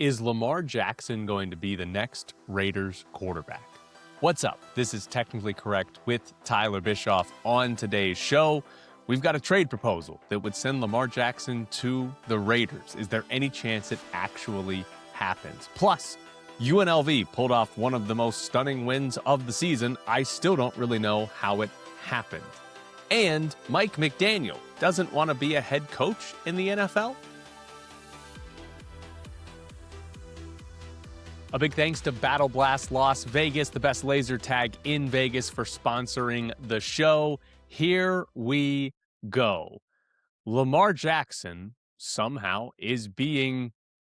Is Lamar Jackson going to be the next Raiders quarterback? What's up? This is Technically Correct with Tyler Bischoff. On today's show, we've got a trade proposal that would send Lamar Jackson to the Raiders. Is there any chance it actually happens? Plus, UNLV pulled off one of the most stunning wins of the season. I still don't really know how it happened. And Mike McDaniel doesn't want to be a head coach in the NFL? A big thanks to Battle Blast Las Vegas, the best laser tag in Vegas, for sponsoring the show. Here we go. Lamar Jackson somehow is being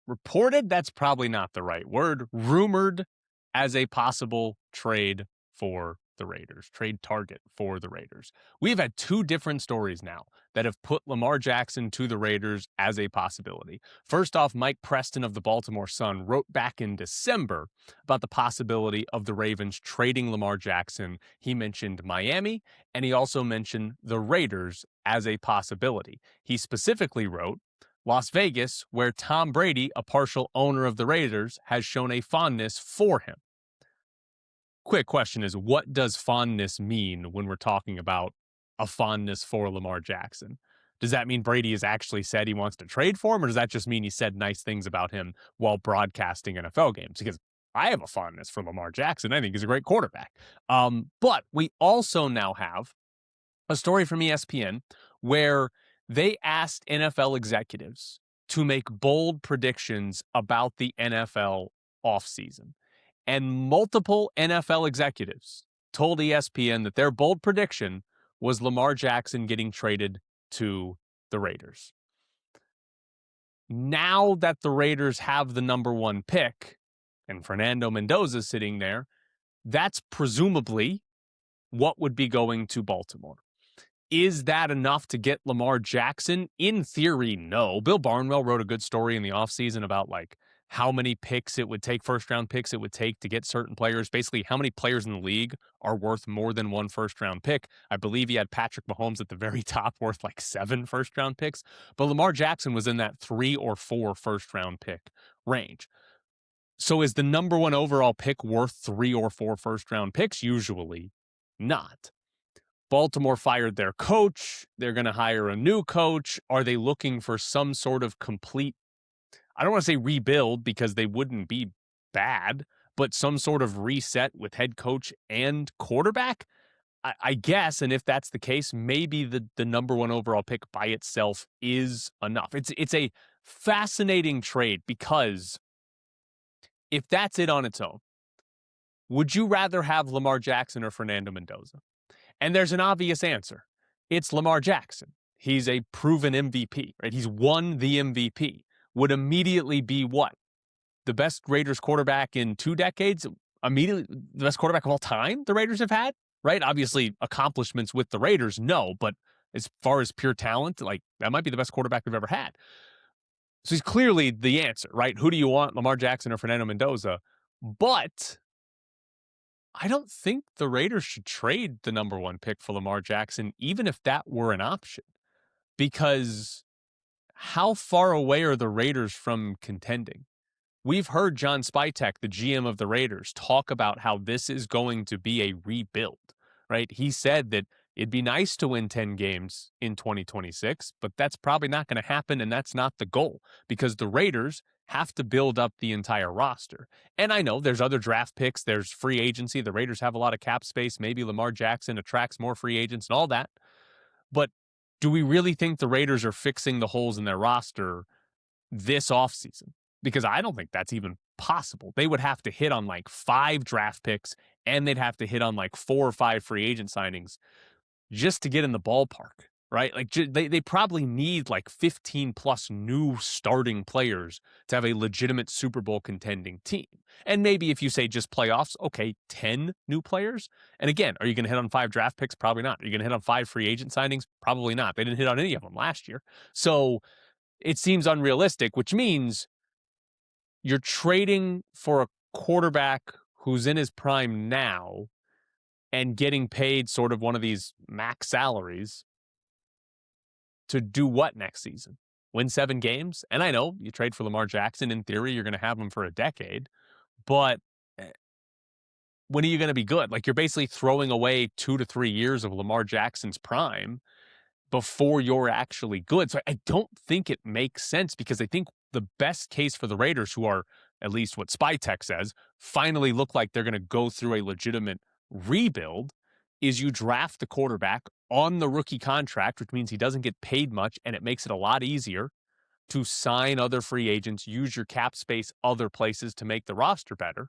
reported, that's probably not the right word, rumored as a possible trade for the Raiders, trade target for the Raiders. We've had two different stories now that have put Lamar Jackson to the Raiders as a possibility. First off, Mike Preston of the Baltimore Sun wrote back in December about the possibility of the Ravens trading Lamar Jackson. He mentioned Miami, and he also mentioned the Raiders as a possibility. He specifically wrote, Las Vegas, where Tom Brady, a partial owner of the Raiders, has shown a fondness for him. Quick question is, what does fondness mean when we're talking about a fondness for Lamar Jackson? Does that mean Brady has actually said he wants to trade for him, or does that just mean he said nice things about him while broadcasting NFL games? Because I have a fondness for Lamar Jackson. I think he's a great quarterback. But we also now have a story from ESPN where they asked NFL executives to make bold predictions about the NFL offseason. And multiple NFL executives told ESPN that their bold prediction was Lamar Jackson getting traded to the Raiders. Now that the Raiders have the number one pick and Fernando Mendoza sitting there, that's presumably what would be going to Baltimore. Is that enough to get Lamar Jackson? In theory, no. Bill Barnwell wrote a good story in the offseason about how many picks it would take, first-round picks it would take to get certain players. Basically, how many players in the league are worth more than one first-round pick. I believe he had Patrick Mahomes at the very top, worth 7 first-round picks. But Lamar Jackson was in that 3 or 4 first-round pick range. So is the number one overall pick worth 3 or 4 first-round picks? Usually not. Baltimore fired their coach. They're going to hire a new coach. Are they looking for some sort of complete, I don't want to say rebuild because they wouldn't be bad, but some sort of reset with head coach and quarterback? I guess, and if that's the case, maybe the number one overall pick by itself is enough. It's a fascinating trade because if that's it on its own, would you rather have Lamar Jackson or Fernando Mendoza? And there's an obvious answer. It's Lamar Jackson. He's a proven MVP, right? He's won the MVP. Would immediately be what? The best Raiders quarterback in 2 decades? Immediately the best quarterback of all time the Raiders have had, right? Obviously, accomplishments with the Raiders, no. But as far as pure talent, that might be the best quarterback they've ever had. So he's clearly the answer, right? Who do you want, Lamar Jackson or Fernando Mendoza? But I don't think the Raiders should trade the number one pick for Lamar Jackson, even if that were an option. Because how far away are the Raiders from contending? We've heard John Spytek, the GM of the Raiders, talk about how this is going to be a rebuild, right? He said that it'd be nice to win 10 games in 2026, but that's probably not going to happen, and that's not the goal because the Raiders have to build up the entire roster. And I know there's other draft picks, there's free agency, the Raiders have a lot of cap space, maybe Lamar Jackson attracts more free agents and all that. But do we really think the Raiders are fixing the holes in their roster this offseason? Because I don't think that's even possible. They would have to hit on 5 draft picks and they'd have to hit on 4 or 5 free agent signings just to get in the ballpark, right? They probably need 15 plus new starting players to have a legitimate Super Bowl contending team. And maybe if you say just playoffs, okay, 10 new players. And again, are you going to hit on 5 draft picks? Probably not. Are you going to hit on 5 free agent signings? Probably not. They didn't hit on any of them last year. So it seems unrealistic, which means you're trading for a quarterback who's in his prime now and getting paid sort of one of these max salaries to do what next season? win 7 games. And I know you trade for Lamar Jackson. In theory, you're going to have him for a decade. But when are you going to be good? Like, you're basically throwing away 2 to 3 years of Lamar Jackson's prime before you're actually good. So I don't think it makes sense, because I think the best case for the Raiders, who are, at least what SpyTech says, finally look like they're going to go through a legitimate rebuild, is you draft the quarterback on the rookie contract, which means he doesn't get paid much, and it makes it a lot easier to sign other free agents, use your cap space other places to make the roster better.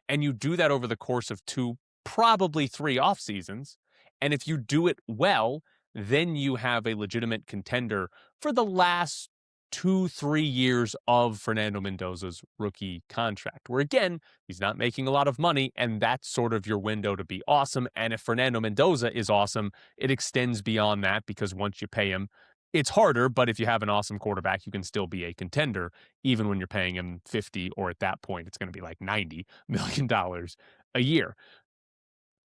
And you do that over the course of 2, probably 3 off seasons. And if you do it well, then you have a legitimate contender for the last 2-3 years of Fernando Mendoza's rookie contract, where again, he's not making a lot of money, and that's sort of your window to be awesome. And if Fernando Mendoza is awesome, it extends beyond that, because once you pay him, it's harder, but if you have an awesome quarterback, you can still be a contender, even when you're paying him 50, or at that point, it's going to be like $90 million a year.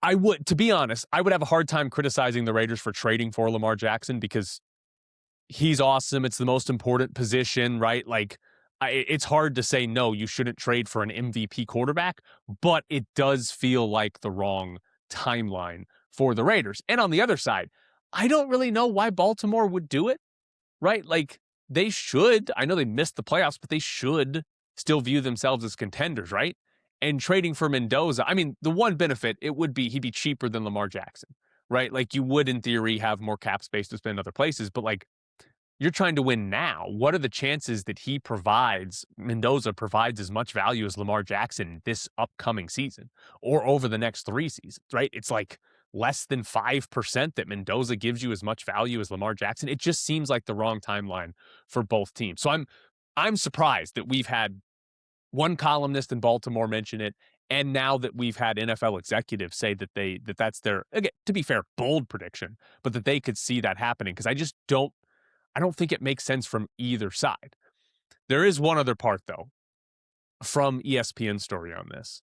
To be honest, I would have a hard time criticizing the Raiders for trading for Lamar Jackson, because he's awesome. It's the most important position, right? Like, it's hard to say, no, you shouldn't trade for an MVP quarterback, but it does feel like the wrong timeline for the Raiders. And on the other side, I don't really know why Baltimore would do it, right? Like, they should. I know they missed the playoffs, but they should still view themselves as contenders, right? And trading for Mendoza, I mean, the one benefit, it would be he'd be cheaper than Lamar Jackson, right? Like, you would, in theory, have more cap space to spend other places, but like, you're trying to win now. What are the chances that Mendoza provides as much value as Lamar Jackson this upcoming season, or over the next 3 seasons, right? It's like less than 5% that Mendoza gives you as much value as Lamar Jackson. It just seems like the wrong timeline for both teams. So I'm surprised that we've had one columnist in Baltimore mention it, and now that we've had NFL executives say that that's their, again, to be fair, bold prediction, but that they could see that happening, because I don't think it makes sense from either side. There is one other part, though, from ESPN story on this.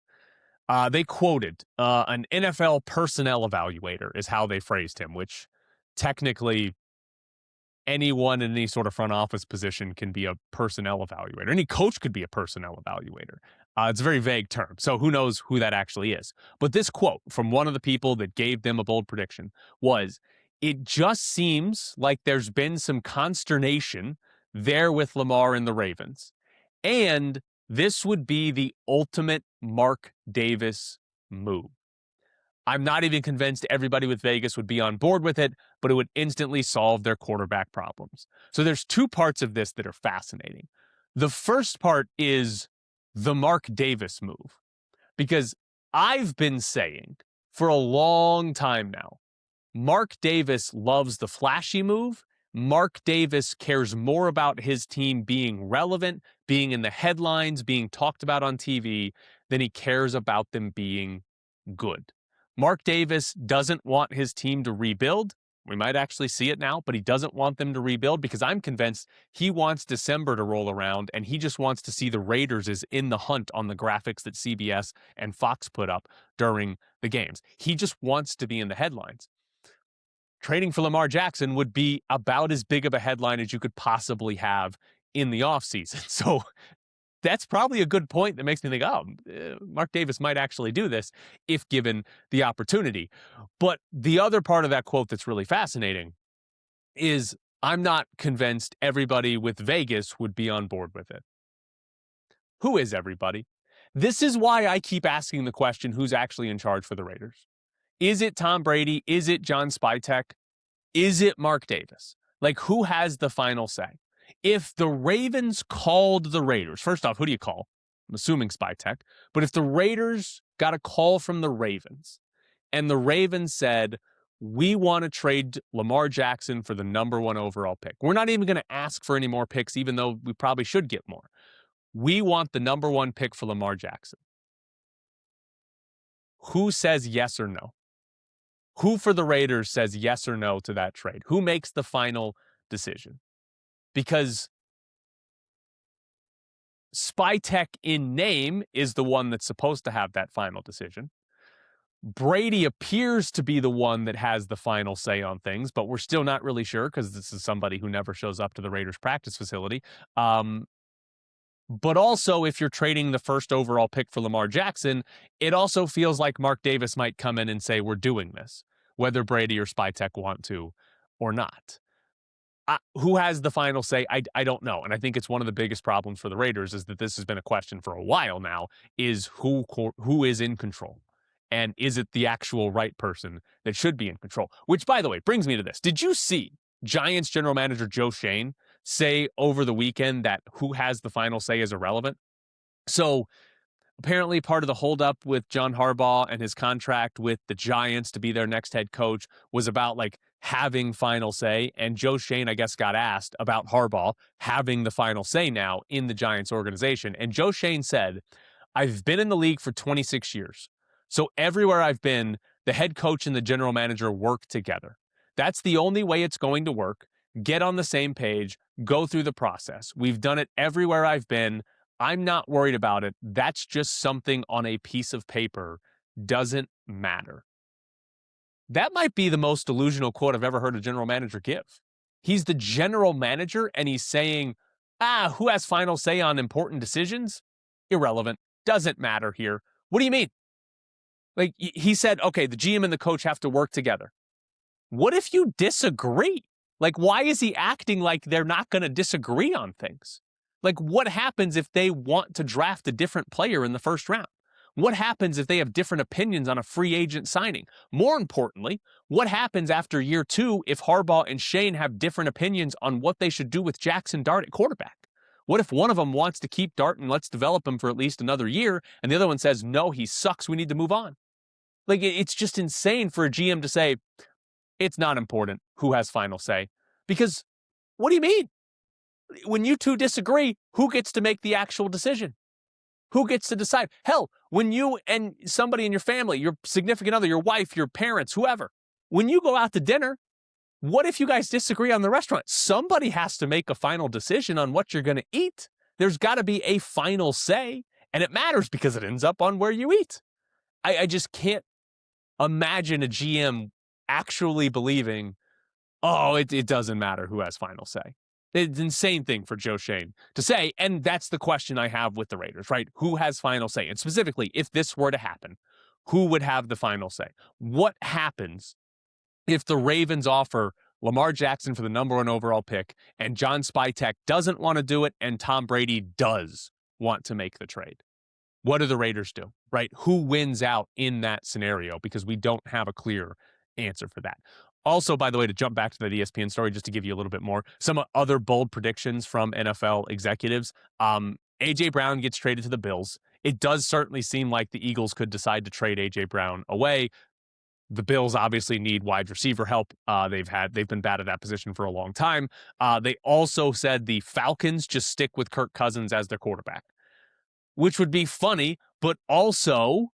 They quoted an NFL personnel evaluator is how they phrased him, which technically anyone in any sort of front office position can be a personnel evaluator. Any coach could be a personnel evaluator. It's a very vague term, so who knows who that actually is. But this quote from one of the people that gave them a bold prediction was, "It just seems like there's been some consternation there with Lamar and the Ravens. And this would be the ultimate Mark Davis move. I'm not even convinced everybody with Vegas would be on board with it, but it would instantly solve their quarterback problems." So there's 2 parts of this that are fascinating. The first part is the Mark Davis move, because I've been saying for a long time now, Mark Davis loves the flashy move. Mark Davis cares more about his team being relevant, being in the headlines, being talked about on TV, than he cares about them being good. Mark Davis doesn't want his team to rebuild. We might actually see it now, but he doesn't want them to rebuild, because I'm convinced he wants December to roll around and he just wants to see the Raiders is in the hunt on the graphics that CBS and Fox put up during the games. He just wants to be in the headlines. Trading for Lamar Jackson would be about as big of a headline as you could possibly have in the offseason. So that's probably a good point that makes me think, Mark Davis might actually do this if given the opportunity. But the other part of that quote that's really fascinating is, I'm not convinced everybody with Vegas would be on board with it. Who is everybody? This is why I keep asking the question, who's actually in charge for the Raiders? Is it Tom Brady? Is it John Spytek? Is it Mark Davis? Like, who has the final say? If the Ravens called the Raiders, first off, who do you call? I'm assuming Spytek. But if the Raiders got a call from the Ravens, and the Ravens said, we want to trade Lamar Jackson for the number 1 overall pick. We're not even going to ask for any more picks, even though we probably should get more. We want the number 1 pick for Lamar Jackson. Who says yes or no? Who for the Raiders says yes or no to that trade? Who makes the final decision? Because Spytek in name is the one that's supposed to have that final decision. Brady appears to be the one that has the final say on things, but we're still not really sure because this is somebody who never shows up to the Raiders practice facility. But also, if you're trading the first overall pick for Lamar Jackson, it also feels like Mark Davis might come in and say, we're doing this, whether Brady or Spytek want to or not. Who has the final say? I don't know. And I think it's one of the biggest problems for the Raiders is that this has been a question for a while now, is who is in control? And is it the actual right person that should be in control? Which, by the way, brings me to this. Did you see Giants general manager Joe Schoen say over the weekend that who has the final say is irrelevant? So apparently part of the holdup with John Harbaugh and his contract with the Giants to be their next head coach was about like having final say. And Joe Schoen, I guess, got asked about Harbaugh having the final say now in the Giants organization. And Joe Schoen said, I've been in the league for 26 years. So everywhere I've been, the head coach and the general manager work together. That's the only way it's going to work. Get on the same page, go through the process. We've done it everywhere I've been. I'm not worried about it. That's just something on a piece of paper. Doesn't matter. That might be the most delusional quote I've ever heard a general manager give. He's the general manager and he's saying, who has final say on important decisions? Irrelevant. Doesn't matter here. What do you mean? Like he said, okay, the GM and the coach have to work together. What if you disagree? Like, why is he acting like they're not going to disagree on things? Like, what happens if they want to draft a different player in the first round? What happens if they have different opinions on a free agent signing? More importantly, what happens after year 2 if Harbaugh and Schoen have different opinions on what they should do with Jackson Dart at quarterback? What if one of them wants to keep Dart and let's develop him for at least another year, and the other one says, no, he sucks, we need to move on? Like, it's just insane for a GM to say, it's not important who has final say. Because what do you mean? When you two disagree, who gets to make the actual decision? Who gets to decide? Hell, when you and somebody in your family, your significant other, your wife, your parents, whoever, when you go out to dinner, what if you guys disagree on the restaurant? Somebody has to make a final decision on what you're going to eat. There's got to be a final say, and it matters because it ends up on where you eat. I just can't imagine a GM actually believing, it doesn't matter who has final say. It's an insane thing for Joe Schoen to say, and that's the question I have with the Raiders, right? Who has final say? And specifically, if this were to happen, who would have the final say? What happens if the Ravens offer Lamar Jackson for the number 1 overall pick and John Spytek doesn't want to do it and Tom Brady does want to make the trade? What do the Raiders do, right? Who wins out in that scenario? Because we don't have a clear answer for that. Also, by the way, to jump back to that ESPN story, just to give you a little bit more, some other bold predictions from NFL executives. A.J. Brown gets traded to the Bills. It does certainly seem like the Eagles could decide to trade A.J. Brown away. The Bills obviously need wide receiver help. They've been bad at that position for a long time. They also said the Falcons just stick with Kirk Cousins as their quarterback, which would be funny, but also,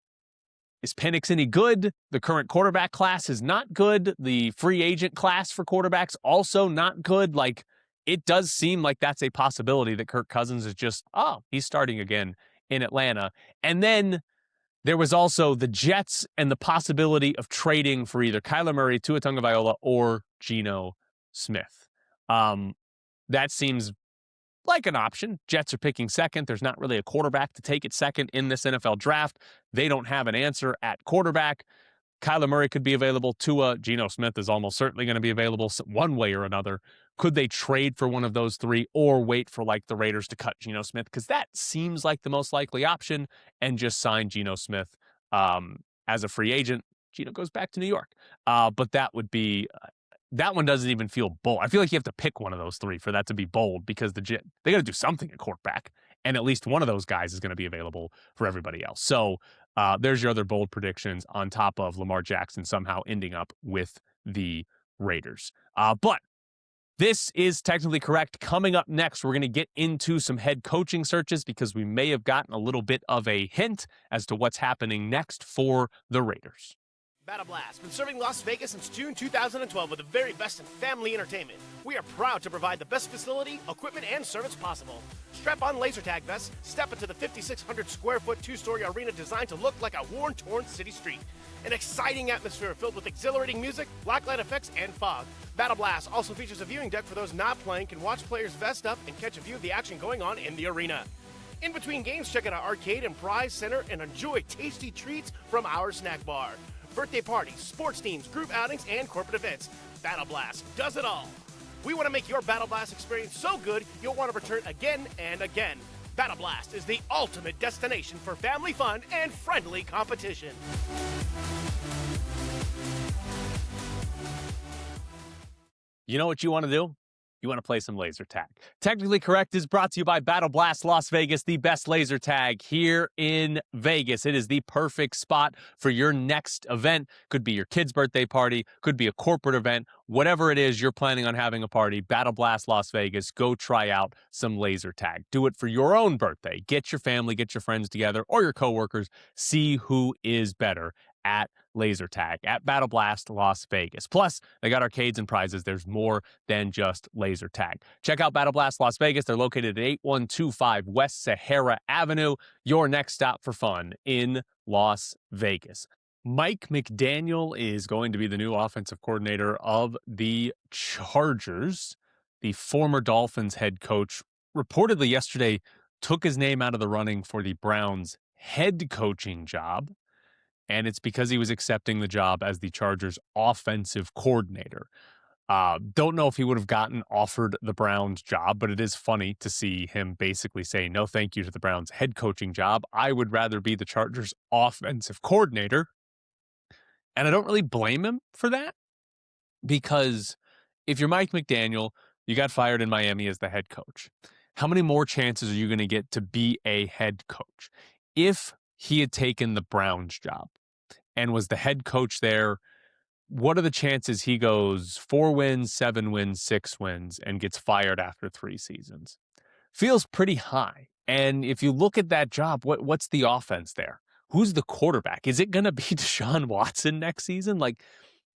is Penix any good? The current quarterback class is not good. The free agent class for quarterbacks also not good. Like, it does seem like that's a possibility that Kirk Cousins is just, he's starting again in Atlanta. And then there was also the Jets and the possibility of trading for either Kyler Murray, Tua Tagovailoa, or Geno Smith. That seems like an option. Jets are picking second. There's not really a quarterback to take it second in this NFL draft. They don't have an answer at quarterback. Kyler Murray could be available. Tua, Geno Smith is almost certainly going to be available one way or another. Could they trade for one of those three or wait for like the Raiders to cut Geno Smith? Because that seems like the most likely option and just sign Geno Smith as a free agent. Geno goes back to New York. But that would be... that one doesn't even feel bold. I feel like you have to pick one of those three for that to be bold because they got to do something at quarterback, and at least one of those guys is going to be available for everybody else. So there's your other bold predictions on top of Lamar Jackson somehow ending up with the Raiders. But this is technically correct. Coming up next, we're going to get into some head coaching searches because we may have gotten a little bit of a hint as to what's happening next for the Raiders. Battle Blast, been serving Las Vegas since June 2012 with the very best in family entertainment. We are proud to provide the best facility, equipment, and service possible. Strap on laser tag vests, step into the 5,600 square foot 2-story arena designed to look like a worn, torn city street. An exciting atmosphere filled with exhilarating music, blacklight effects, and fog. Battle Blast also features a viewing deck for those not playing can watch players vest up and catch a view of the action going on in the arena. In between games, check out our arcade and prize center and enjoy tasty treats from our snack bar. Birthday parties, sports teams, group outings, and corporate events. Battle Blast does it all. We want to make your Battle Blast experience so good you'll want to return again and again. Battle Blast is the ultimate destination for family fun and friendly competition. You know what you want to do? You want to play some laser tag. Technically Correct is brought to you by Battle Blast Las Vegas, the best laser tag here in Vegas. It is the perfect spot for your next event. Could be your kid's birthday party, could be a corporate event, whatever it is you're planning on having a party. Battle Blast Las Vegas, go try out some laser tag. Do it for your own birthday. Get your family, get your friends together, or your coworkers. See who is better at laser tag at Battle Blast Las Vegas. Plus, they got arcades and prizes. There's more than just laser tag. Check out Battle Blast Las Vegas. They're located at 8125 West Sahara Avenue, your next stop for fun in Las Vegas. Mike McDaniel is going to be the new offensive coordinator of the Chargers. The former Dolphins head coach reportedly yesterday took his name out of the running for the Browns head coaching job. And it's because he was accepting the job as the Chargers offensive coordinator. Don't know if he would have gotten offered the Browns job, but it is funny to see him basically say no thank you to the Browns head coaching job. I would rather be the Chargers offensive coordinator. And I don't really blame him for that, because if you're Mike McDaniel, you got fired in Miami as the head coach. How many more chances are you going to get to be a head coach? If he had taken the Browns job and was the head coach there, what are the chances he goes 4 wins, 7 wins, 6 wins, and gets fired after 3 seasons? Feels pretty high. And if you look at that job, what's the offense there? Who's the quarterback? Is it going to be Deshaun Watson next season?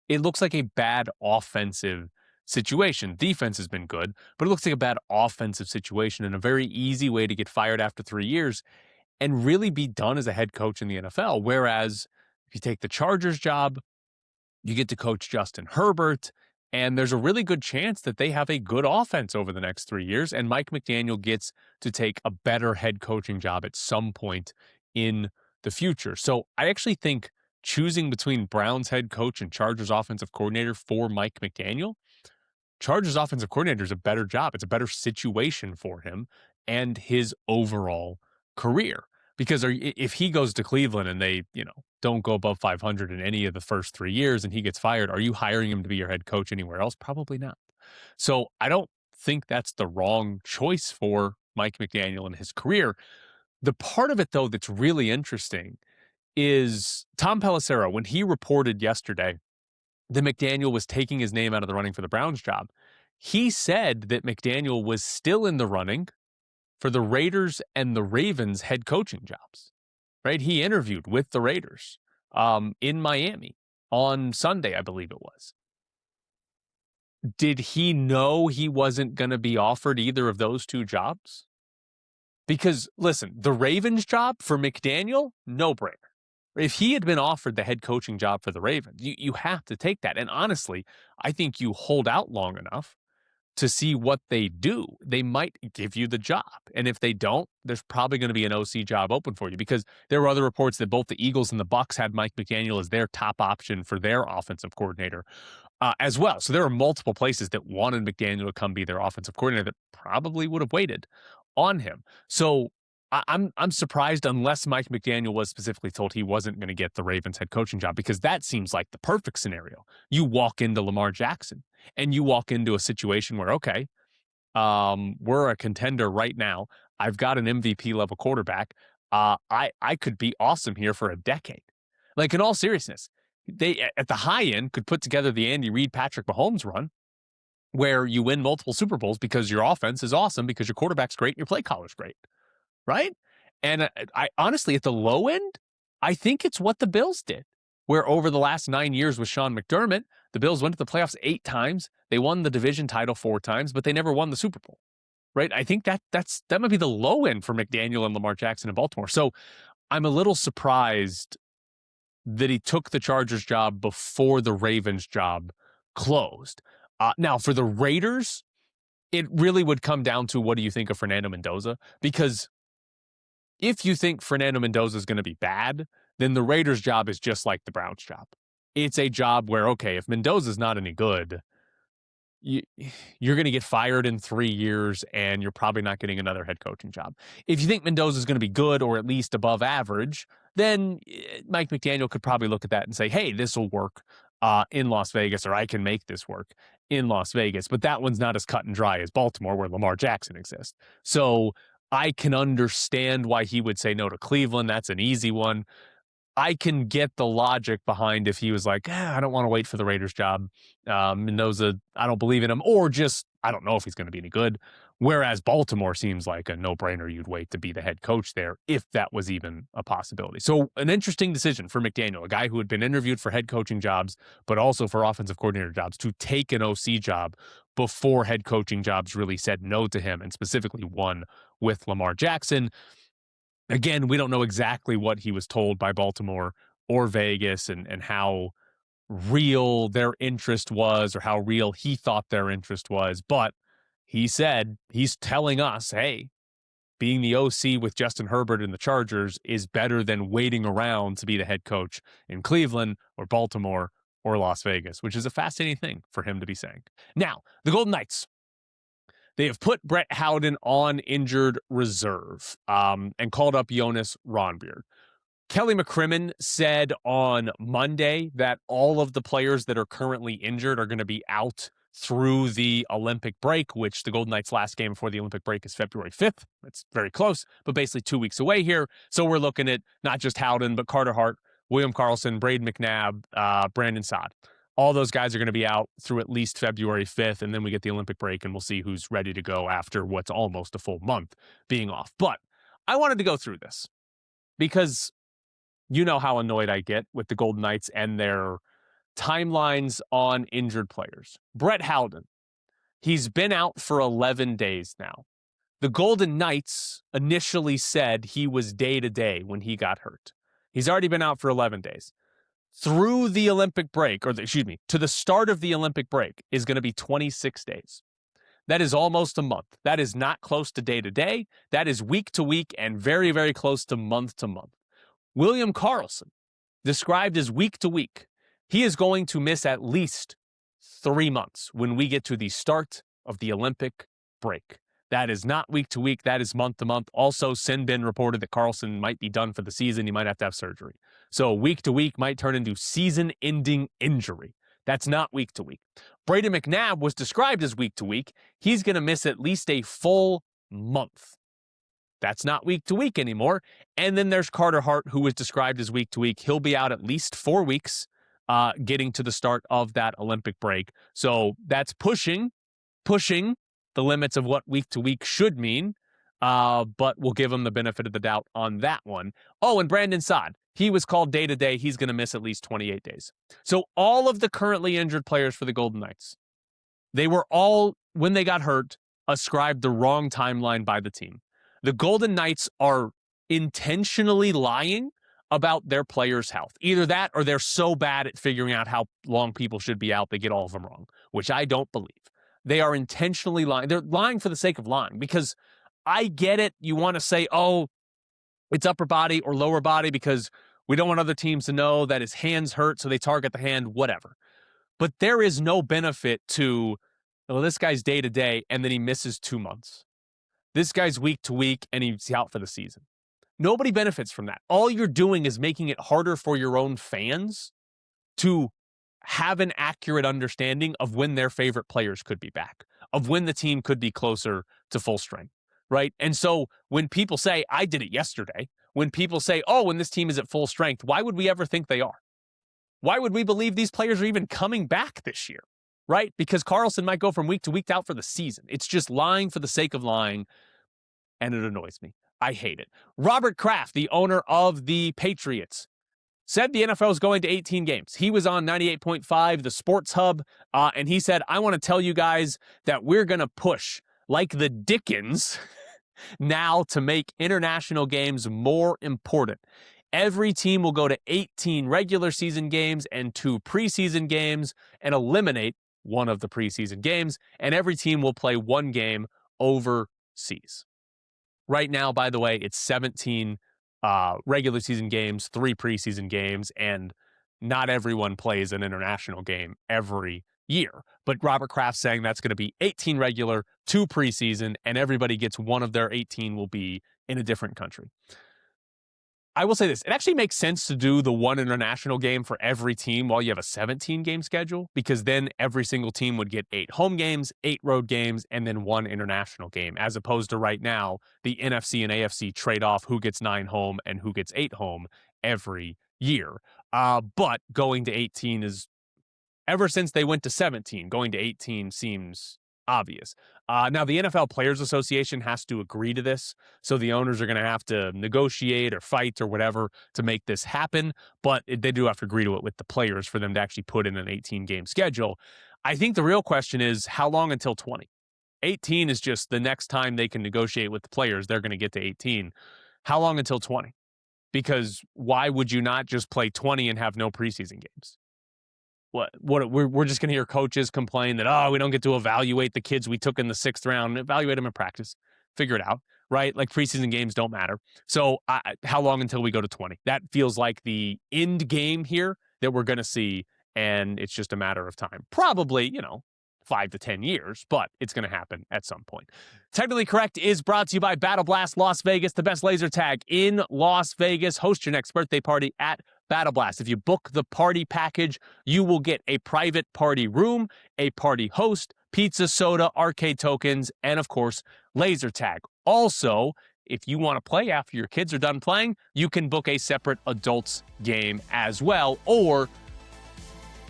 It looks like a bad offensive situation. Defense has been good, but it looks like a bad offensive situation and a very easy way to get fired after 3 years and really be done as a head coach in the NFL. Whereas if you take the Chargers job, you get to coach Justin Herbert, and there's a really good chance that they have a good offense over the next 3 years, and Mike McDaniel gets to take a better head coaching job at some point in the future. So I actually think choosing between Browns head coach and Chargers offensive coordinator for Mike McDaniel, Chargers offensive coordinator is a better job. It's a better situation for him and his overall career. Because if he goes to Cleveland and they, don't go above 500 in any of the first 3 years and he gets fired, are you hiring him to be your head coach anywhere else? Probably not. So I don't think that's the wrong choice for Mike McDaniel in his career. The part of it, though, that's really interesting is Tom Pelissero, when he reported yesterday that McDaniel was taking his name out of the running for the Browns job, he said that McDaniel was still in the running for the Raiders and the Ravens head coaching jobs, right? He interviewed with the Raiders in Miami on Sunday, I believe it was. Did he know he wasn't going to be offered either of those 2 jobs? Because, listen, the Ravens job for McDaniel, no-brainer. If he had been offered the head coaching job for the Ravens, you have to take that. And honestly, I think you hold out long enough to see what they do. They might give you the job. And if they don't, there's probably going to be an OC job open for you, because there were other reports that both the Eagles and the Bucs had Mike McDaniel as their top option for their offensive coordinator as well. So there are multiple places that wanted McDaniel to come be their offensive coordinator that probably would have waited on him. So I'm surprised, unless Mike McDaniel was specifically told he wasn't going to get the Ravens head coaching job, because that seems like the perfect scenario. You walk into Lamar Jackson and you walk into a situation where, okay, we're a contender right now. I've got an MVP level quarterback. I could be awesome here for a decade. Like, in all seriousness, they at the high end could put together the Andy Reid, Patrick Mahomes run, where you win multiple Super Bowls because your offense is awesome, because your quarterback's great and your play caller's great. Right? And I honestly, at the low end, I think it's what the Bills did. where over the last 9 years with Sean McDermott, the Bills went to the playoffs 8 times. They won the division title 4 times, but they never won the Super Bowl. Right? I think that might be the low end for McDaniel and Lamar Jackson in Baltimore. So I'm a little surprised that he took the Chargers job before the Ravens job closed. Now, for the Raiders, it really would come down to what do you think of Fernando Mendoza? Because if you think Fernando Mendoza is going to be bad, then the Raiders job is just like the Browns job. It's a job where, okay, if Mendoza's not any good, you're going to get fired in 3 years and you're probably not getting another head coaching job. If you think Mendoza is going to be good or at least above average, then Mike McDaniel could probably look at that and say, hey, this will work in Las Vegas, or I can make this work in Las Vegas. But that one's not as cut and dry as Baltimore, where Lamar Jackson exists. So I can understand why he would say no to Cleveland. That's an easy one. I can get the logic behind if he was like, I don't want to wait for the Raiders job. Mendoza, I don't believe in him, or just, I don't know if he's going to be any good. Whereas Baltimore seems like a no-brainer. You'd wait to be the head coach there if that was even a possibility. So an interesting decision for McDaniel, a guy who had been interviewed for head coaching jobs, but also for offensive coordinator jobs, to take an OC job before head coaching jobs really said no to him, and specifically one with Lamar Jackson. Again, we don't know exactly what he was told by Baltimore or Vegas and how real their interest was or how real he thought their interest was. But he said, he's telling us, hey, being the OC with Justin Herbert and the Chargers is better than waiting around to be the head coach in Cleveland or Baltimore or Las Vegas, which is a fascinating thing for him to be saying. Now, the Golden Knights. They have put Brett Howden on injured reserve and called up Jonas Ronbeard. Kelly McCrimmon said on Monday that all of the players that are currently injured are going to be out through the Olympic break, which the Golden Knights' last game before the Olympic break is February 5th. It's very close, but basically 2 weeks away here. So we're looking at not just Howden, but Carter Hart, William Karlsson, Braden McNabb, Brandon Saad. All those guys are going to be out through at least February 5th, and then we get the Olympic break, and we'll see who's ready to go after what's almost a full month being off. But I wanted to go through this because you know how annoyed I get with the Golden Knights and their timelines on injured players. Brett Howden, he's been out for 11 days now. The Golden Knights initially said he was day-to-day when he got hurt. He's already been out for 11 days. Through the Olympic break, to the start of the Olympic break is going to be 26 days. That is almost a month. That is not close to day-to-day. That is week-to-week and very, very close to month-to-month. William Karlsson, described as week-to-week, he is going to miss at least 3 months when we get to the start of the Olympic break. That is not week-to-week. That is month-to-month. Also, Sinbin reported that Karlsson might be done for the season. He might have to have surgery. So week-to-week might turn into season-ending injury. That's not week-to-week. Braden McNabb was described as week-to-week. He's going to miss at least a full month. That's not week-to-week anymore. And then there's Carter Hart, who was described as week-to-week. He'll be out at least 4 weeks getting to the start of that Olympic break. So that's pushing the limits of what week-to-week should mean, but we'll give him the benefit of the doubt on that one. Oh, and Brandon Saad, he was called day-to-day. He's going to miss at least 28 days. So all of the currently injured players for the Golden Knights, they were all, when they got hurt, ascribed the wrong timeline by the team. The Golden Knights are intentionally lying about their players' health. Either that or they're so bad at figuring out how long people should be out, they get all of them wrong, which I don't believe. They are intentionally lying. They're lying for the sake of lying, because I get it. You want to say, oh, it's upper body or lower body because we don't want other teams to know that his hand's hurt, so they target the hand, whatever. But there is no benefit to, well, this guy's day-to-day, and then he misses 2 months. This guy's week-to-week, and he's out for the season. Nobody benefits from that. All you're doing is making it harder for your own fans to have an accurate understanding of when their favorite players could be back, of when the team could be closer to full strength, right? And so when people say, I did it yesterday, when people say, oh, when this team is at full strength, why would we ever think they are? Why would we believe these players are even coming back this year, right? Because Karlsson might go from week to week out for the season. It's just lying for the sake of lying, and it annoys me. I hate it. Robert Kraft, the owner of the Patriots, said the NFL is going to 18 games. He was on 98.5, the Sports Hub, and he said, I want to tell you guys that we're going to push like the Dickens now to make international games more important. Every team will go to 18 regular season games and 2 preseason games and eliminate one of the preseason games, and every team will play 1 game overseas. Right now, by the way, it's 17 regular season games, 3 preseason games, and not everyone plays an international game every year. But Robert Kraft's saying that's going to be 18 regular, 2 preseason, and everybody gets one of their 18 will be in a different country. I will say this, it actually makes sense to do the 1 international game for every team while you have a 17-game schedule, because then every single team would get 8 home games, 8 road games, and then 1 international game, as opposed to right now, the NFC and AFC trade off who gets 9 home and who gets 8 home every year. But going to 18 is, ever since they went to 17, going to 18 seems obvious. Now, the NFL Players Association has to agree to this, so the owners are going to have to negotiate or fight or whatever to make this happen, but they do have to agree to it with the players for them to actually put in an 18-game schedule. I think the real question is, how long until 20? 18 is just the next time they can negotiate with the players, they're going to get to 18. How long until 20? Because why would you not just play 20 and have no preseason games? We're just going to hear coaches complain that, we don't get to evaluate the kids we took in the 6th round, evaluate them in practice, figure it out, right? Like preseason games don't matter. So how long until we go to 20? That feels like the end game here that we're going to see, and it's just a matter of time. Probably, 5 to 10 years, but it's going to happen at some point. Technically Correct is brought to you by Battle Blast Las Vegas, the best laser tag in Las Vegas. Host your next birthday party at Battle Blast. If you book the party package, you will get a private party room, a party host, pizza, soda, arcade tokens, and of course, laser tag. Also, if you want to play after your kids are done playing, you can book a separate adults game as well, or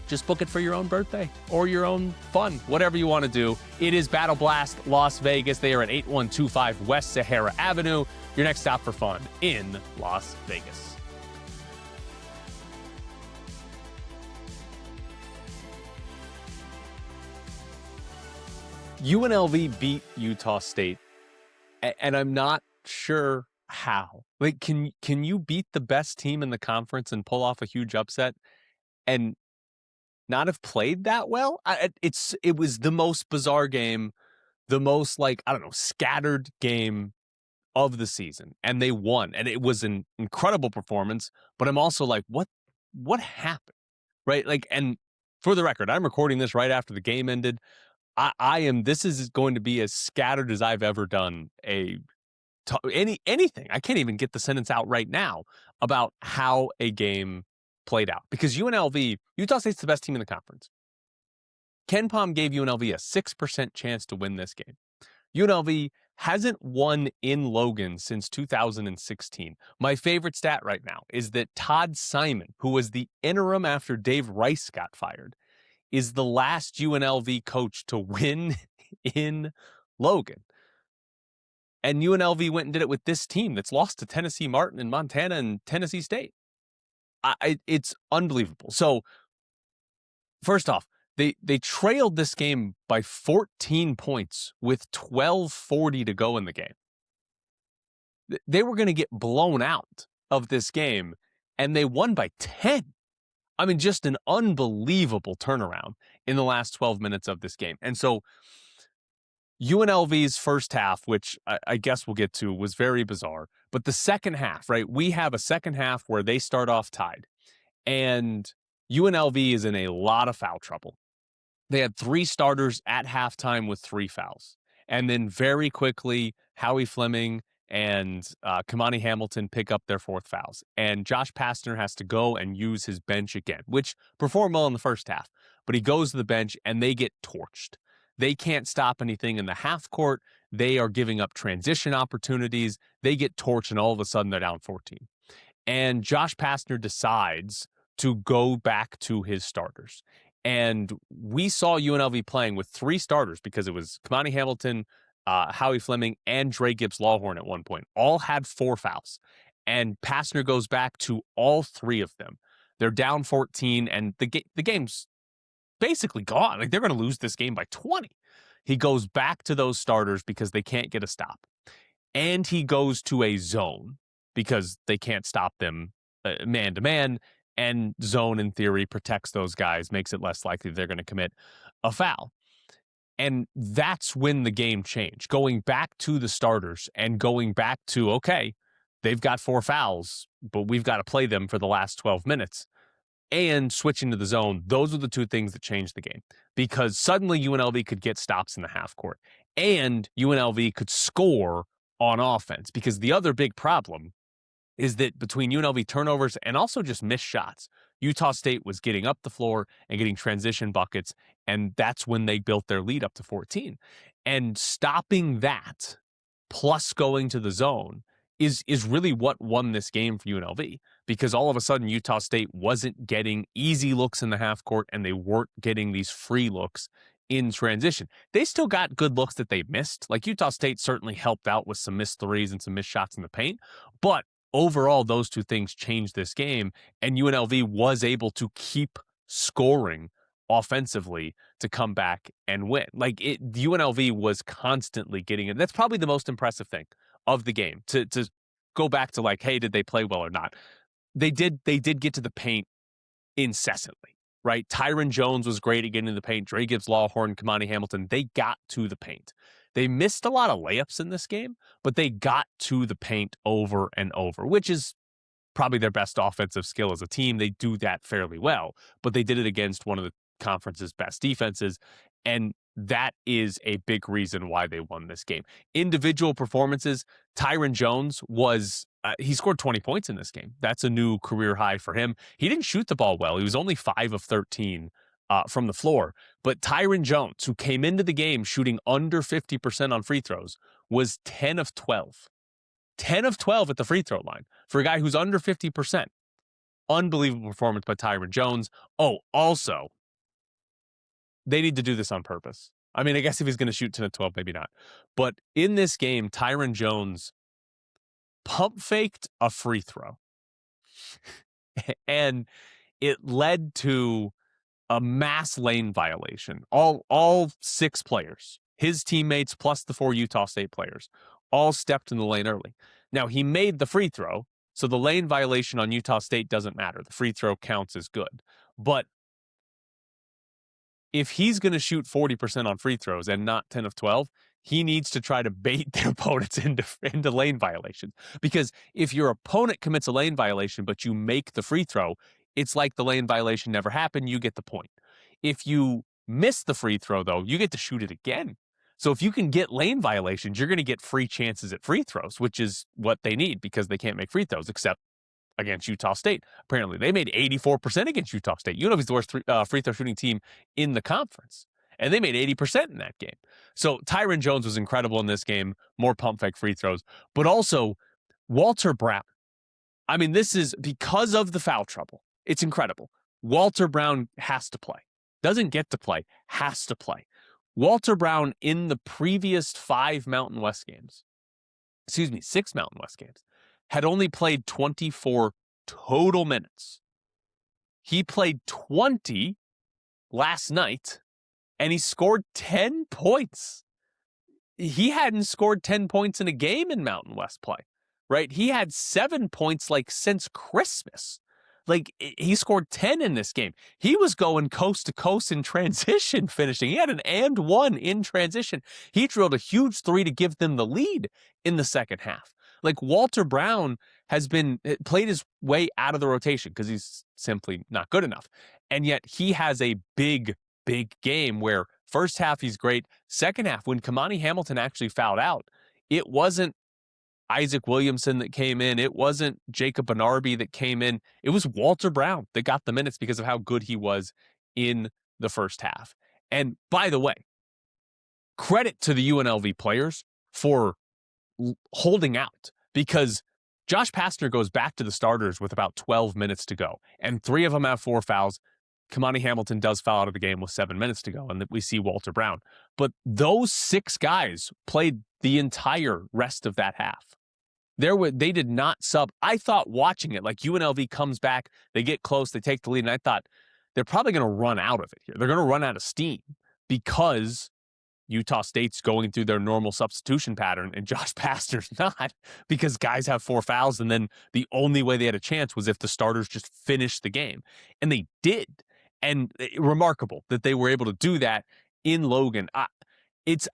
just book it for your own birthday or your own fun, whatever you want to do. It is Battle Blast Las Vegas. They are at 8125 West Sahara Avenue, your next stop for fun in Las Vegas. UNLV beat Utah State, and I'm not sure how. Like, can you beat the best team in the conference and pull off a huge upset and not have played that well? It was the most bizarre game, the most scattered game of the season, and they won, and it was an incredible performance. But I'm also like, what happened, right? Like, and for the record, I'm recording this right after the game ended. This is going to be as scattered as I've ever done anything. I can't even get the sentence out right now about how a game played out, because Utah State's the best team in the conference. Ken Pom gave UNLV a 6% chance to win this game. UNLV hasn't won in Logan since 2016. My favorite stat right now is that Todd Simon, who was the interim after Dave Rice got fired, is the last UNLV coach to win in Logan. And UNLV went and did it with this team that's lost to Tennessee Martin and Montana and Tennessee State. It's unbelievable. So, first off, they trailed this game by 14 points with 12:40 to go in the game. They were going to get blown out of this game, and they won by 10. I mean, just an unbelievable turnaround in the last 12 minutes of this game. And so UNLV's first half, which I guess we'll get to, was very bizarre. But the second half, right? We have a second half where they start off tied. And UNLV is in a lot of foul trouble. They had 3 starters at halftime with 3 fouls. And then very quickly, Howie Fleming and Kamani Hamilton pick up their 4th fouls. And Josh Pastner has to go and use his bench again, which performed well in the first half. But he goes to the bench and they get torched. They can't stop anything in the half court. They are giving up transition opportunities. They get torched, and all of a sudden they're down 14. And Josh Pastner decides to go back to his starters. And we saw UNLV playing with 3 starters, because it was Kamani Hamilton, Howie Fleming, and Dre Gibbs-Lawhorn at one point. All had 4 fouls. And Pastner goes back to all 3 of them. They're down 14, and the game's basically gone. Like, they're going to lose this game by 20. He goes back to those starters because they can't get a stop. And he goes to a zone because they can't stop them man-to-man. And zone, in theory, protects those guys, makes it less likely they're going to commit a foul. And that's when the game changed. Going back to the starters and going back to, okay, they've got 4 fouls, but we've got to play them for the last 12 minutes. And switching to the zone, those are the 2 things that changed the game. Because suddenly UNLV could get stops in the half court. And UNLV could score on offense. Because the other big problem is that between UNLV turnovers and also just missed shots, Utah State was getting up the floor and getting transition buckets, and that's when they built their lead up to 14. And stopping that, plus going to the zone, is really what won this game for UNLV, because all of a sudden Utah State wasn't getting easy looks in the half court, and they weren't getting these free looks in transition. They still got good looks that they missed. Like, Utah State certainly helped out with some missed threes and some missed shots in the paint, but overall, those 2 things changed this game, and UNLV was able to keep scoring offensively to come back and win. Like, UNLV was constantly getting it. That's probably the most impressive thing of the game. To go back to, like, hey, did they play well or not? They did get to the paint incessantly, right? Tyron Jones was great at getting to the paint. Dre Gibbs, Lawhorn, Kamani Hamilton, they got to the paint. They missed a lot of layups in this game, but they got to the paint over and over, which is probably their best offensive skill as a team. They do that fairly well, but they did it against one of the conference's best defenses, and that is a big reason why they won this game. Individual performances, Tyron Jones he scored 20 points in this game. That's a new career high for him. He didn't shoot the ball well. He was only 5 of 13 from the floor. But Tyron Jones, who came into the game shooting under 50% on free throws, was 10 of 12. 10 of 12 at the free throw line for a guy who's under 50%. Unbelievable performance by Tyron Jones. Oh, also, they need to do this on purpose. I mean, I guess if he's going to shoot 10 of 12, maybe not. But in this game, Tyron Jones pump faked a free throw. And it led to a mass lane violation. All 6 players, his teammates plus the 4 Utah State players, all stepped in the lane early. Now, he made the free throw, so the lane violation on Utah State doesn't matter. The free throw counts as good. But if he's going to shoot 40% on free throws and not 10 of 12, he needs to try to bait their opponents into lane violations. Because if your opponent commits a lane violation, but you make the free throw, it's like the lane violation never happened. You get the point. If you miss the free throw, though, you get to shoot it again. So if you can get lane violations, you're going to get free chances at free throws, which is what they need because they can't make free throws, except against Utah State. Apparently, they made 84% against Utah State. UNLV is the worst free throw shooting team in the conference, and they made 80% in that game. So Tyron Jones was incredible in this game, more pump fake free throws, but also Walter Brown. I mean, this is because of the foul trouble. It's incredible. Walter Brown has to play. Doesn't get to play, has to play. Walter Brown in the previous 6 Mountain West games, had only played 24 total minutes. He played 20 last night, and he scored 10 points. He hadn't scored 10 points in a game in Mountain West play, right? He had 7 points since Christmas. He scored 10 in this game. He was going coast to coast in transition finishing. He had an and one in transition. He drilled a huge 3 to give them the lead in the second half. Walter Brown has played his way out of the rotation because he's simply not good enough. And yet he has a big game where first half he's great. Second half, when Kamani Hamilton actually fouled out, it wasn't Isaac Williamson that came in. It wasn't Jacob Benarby that came in. It was Walter Brown that got the minutes because of how good he was in the first half. And by the way, credit to the UNLV players for holding out, because Josh Pastner goes back to the starters with about 12 minutes to go, and 3 of them have 4 fouls. Kamani Hamilton does foul out of the game with 7 minutes to go, and we see Walter Brown. But those 6 guys played the entire rest of that half. They did not sub. I thought watching it, like UNLV comes back, they get close, they take the lead, and I thought they're probably going to run out of it here. They're going to run out of steam because Utah State's going through their normal substitution pattern and Josh Pastner's not, because guys have 4 fouls, and then the only way they had a chance was if the starters just finished the game. And they did. And remarkable that they were able to do that in Logan. It's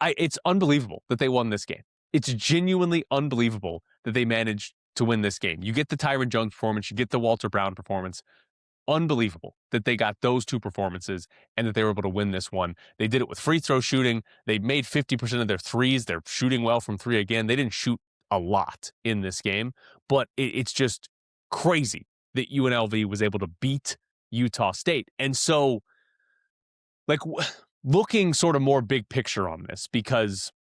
unbelievable that they won this game. It's genuinely unbelievable that they managed to win this game. You get the Tyron Jones performance, you get the Walter Brown performance. Unbelievable that they got those 2 performances and that they were able to win this one. They did it with free throw shooting. They made 50% of their threes. They're shooting well from 3 again. They didn't shoot a lot in this game, but it's just crazy that UNLV was able to beat Utah State. And so, like, looking sort of more big picture on this, because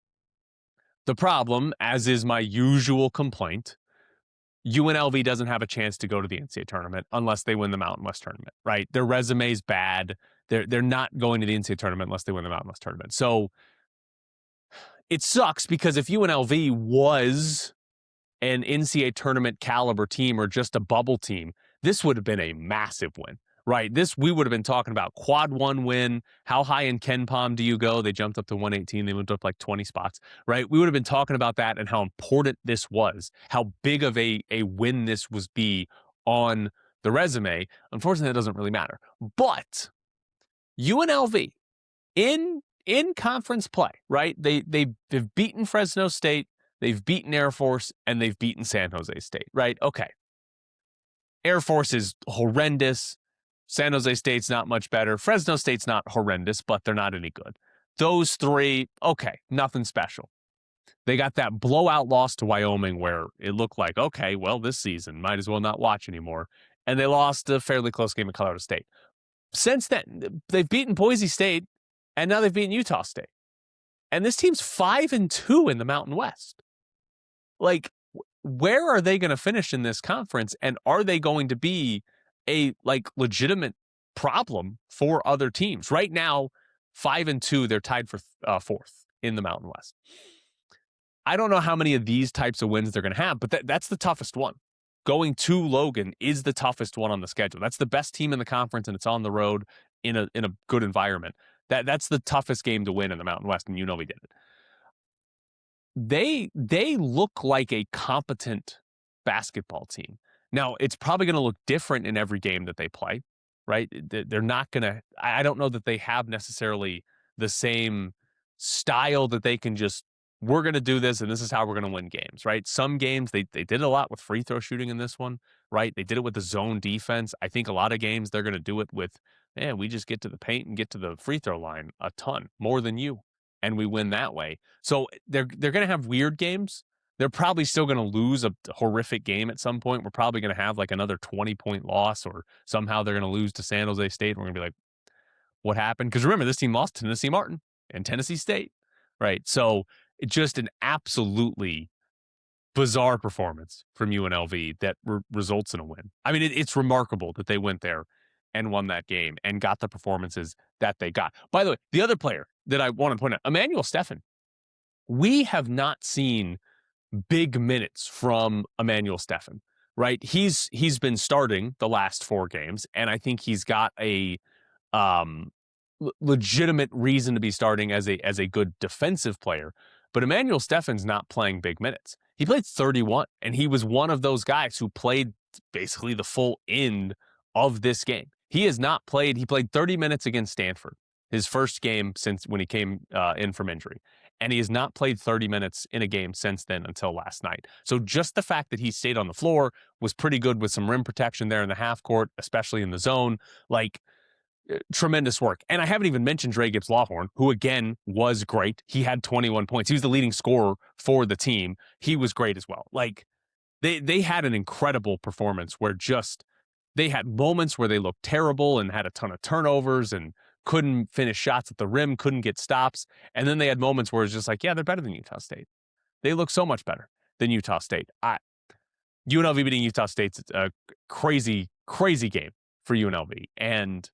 the problem, as is my usual complaint, UNLV doesn't have a chance to go to the NCAA tournament unless they win the Mountain West tournament, right? Their resume is bad. They're not going to the NCAA tournament unless they win the Mountain West tournament. So it sucks, because if UNLV was an NCAA tournament caliber team or just a bubble team, this would have been a massive win, right? We would have been talking about quad 1 win. How high in KenPom do you go? They jumped up to 118. They moved up like 20 spots, right? We would have been talking about that and how important this was, how big of a win this was be on the resume. Unfortunately, it doesn't really matter. But UNLV in conference play, right? They've beaten Fresno State, they've beaten Air Force, and they've beaten San Jose State, right? Okay. Air Force is horrendous. San Jose State's not much better. Fresno State's not horrendous, but they're not any good. Those 3, okay, nothing special. They got that blowout loss to Wyoming where it looked like, okay, well, this season might as well not watch anymore. And they lost a fairly close game at Colorado State. Since then, they've beaten Boise State, and now they've beaten Utah State. And this team's 5-2 in the Mountain West. Like, where are they going to finish in this conference? And are they going to be a legitimate problem for other teams? Right now, 5-2, they're tied for 4th in the Mountain West. I don't know how many of these types of wins they're going to have, but that's the toughest one. Going to Logan is the toughest one on the schedule. That's the best team in the conference, and it's on the road in a good environment. That's the toughest game to win in the Mountain West, and UNLV did it. They look like a competent basketball team. Now, it's probably going to look different in every game that they play, right? They're not going to, I don't know that they have necessarily the same style that they can just, we're going to do this and this is how we're going to win games, right? Some games, they did a lot with free throw shooting in this one, right? They did it with the zone defense. I think a lot of games they're going to do it with, man, we just get to the paint and get to the free throw line a ton, more than you, and we win that way. So they're going to have weird games. They're probably still going to lose a horrific game at some point. We're probably going to have like another 20-point loss, or somehow they're going to lose to San Jose State. And we're going to be like, what happened? Because remember, this team lost to Tennessee Martin and Tennessee State, right? So it's just an absolutely bizarre performance from UNLV that results in a win. I mean, it's remarkable that they went there and won that game and got the performances that they got. By the way, the other player that I want to point out, Emmanuel Steffen. We have not seen big minutes from Emmanuel Steffen, right? He's been starting the last 4 games, and I think he's got a legitimate reason to be starting as a good defensive player. But Emmanuel Steffen's not playing big minutes. He played 31, and he was one of those guys who played basically the full end of this game. He has not played. He played 30 minutes against Stanford, his first game since when he came in from injury. And he has not played 30 minutes in a game since then until last night. So just the fact that he stayed on the floor was pretty good with some rim protection there in the half court, especially in the zone. Like, tremendous work. And I haven't even mentioned Dre Gibbs-Lawhorn, who again was great. He had 21 points. He was the leading scorer for the team. He was great as well. Like, they had an incredible performance where just they had moments where they looked terrible and had a ton of turnovers and couldn't finish shots at the rim, couldn't get stops. And then they had moments where it's just like, yeah, they're better than Utah State. They look so much better than Utah State. UNLV beating Utah State's a crazy, crazy game for UNLV. And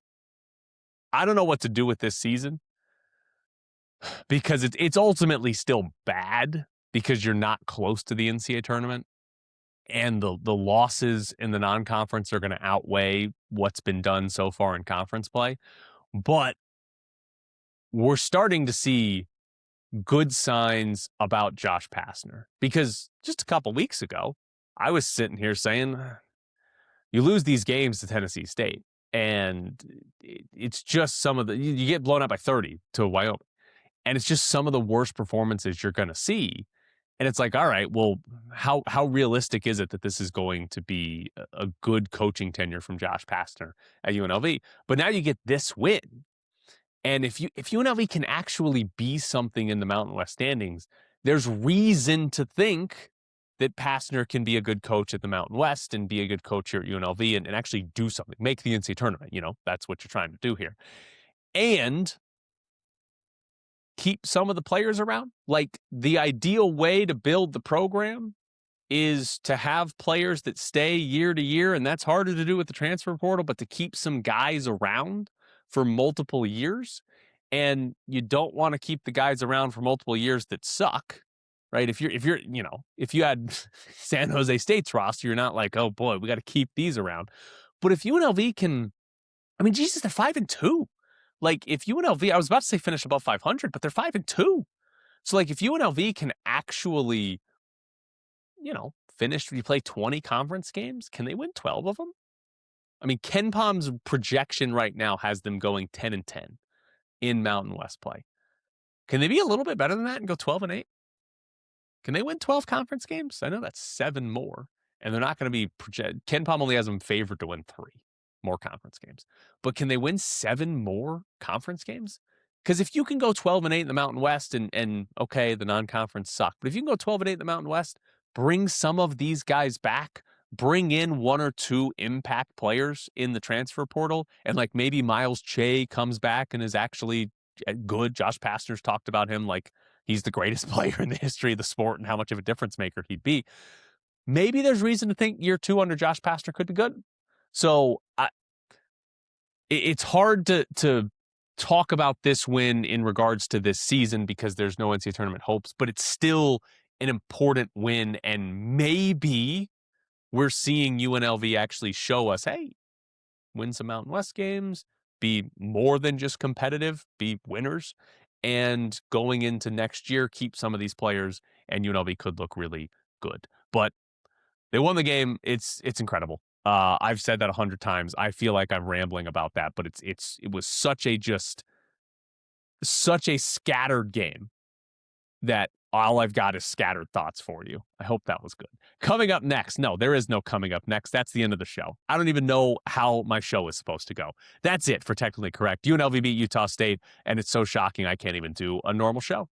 I don't know what to do with this season because it's ultimately still bad because you're not close to the NCAA tournament. and the losses in the non-conference are going to outweigh what's been done so far in conference play. But we're starting to see good signs about Josh Pastner, because just a couple weeks ago, I was sitting here saying, you lose these games to Tennessee State, and it's just some of you get blown out by 30 to Wyoming, and it's just some of the worst performances you're going to see. And it's like, all right, well, how realistic is it that this is going to be a good coaching tenure from Josh Pastner at UNLV? But now you get this win. And if UNLV can actually be something in the Mountain West standings, there's reason to think that Pastner can be a good coach at the Mountain West and be a good coach here at UNLV and actually do something, make the NCAA tournament. That's what you're trying to do here. And keep some of the players around. Like, the ideal way to build the program is to have players that stay year to year, and that's harder to do with the transfer portal, but to keep some guys around for multiple years. And you don't want to keep the guys around for multiple years that suck, right? If you had San Jose State's roster, you're not like, oh boy, we got to keep these around. But if UNLV can, Jesus, they're 5-2. Like, if UNLV, I was about to say finish above 500, but they're 5-2. So like, if UNLV can actually, finish, you play 20 conference games, can they win 12 of them? Ken Palm's projection right now has them going 10-10 in Mountain West play. Can they be a little bit better than that and go 12-8? Can they win 12 conference games? I know that's 7 more, and they're not going to be projected. Ken Palm only has them favored to win 3 more conference games. But can they win 7 more conference games? Because if you can go 12-8 in the Mountain West, and okay, the non-conference suck, but if you can go 12-8 in the Mountain West, bring some of these guys back, bring in 1 or 2 impact players in the transfer portal, and like maybe Miles Che comes back and is actually good. Josh Pastner's talked about him like he's the greatest player in the history of the sport and how much of a difference maker he'd be. Maybe there's reason to think year 2 under Josh Pastner could be good. So it's hard to talk about this win in regards to this season because there's no NCAA tournament hopes, but it's still an important win, and maybe we're seeing UNLV actually show us, hey, win some Mountain West games, be more than just competitive, be winners, and going into next year, keep some of these players, and UNLV could look really good. But they won the game. It's incredible. I've said that 100 times. I feel like I'm rambling about that, but it was such a scattered game that all I've got is scattered thoughts for you. I hope that was good. Coming up next. No, there is no coming up next. That's the end of the show. I don't even know how my show is supposed to go. That's it for Technically Correct. UNLV beat Utah State, and it's so shocking I can't even do a normal show.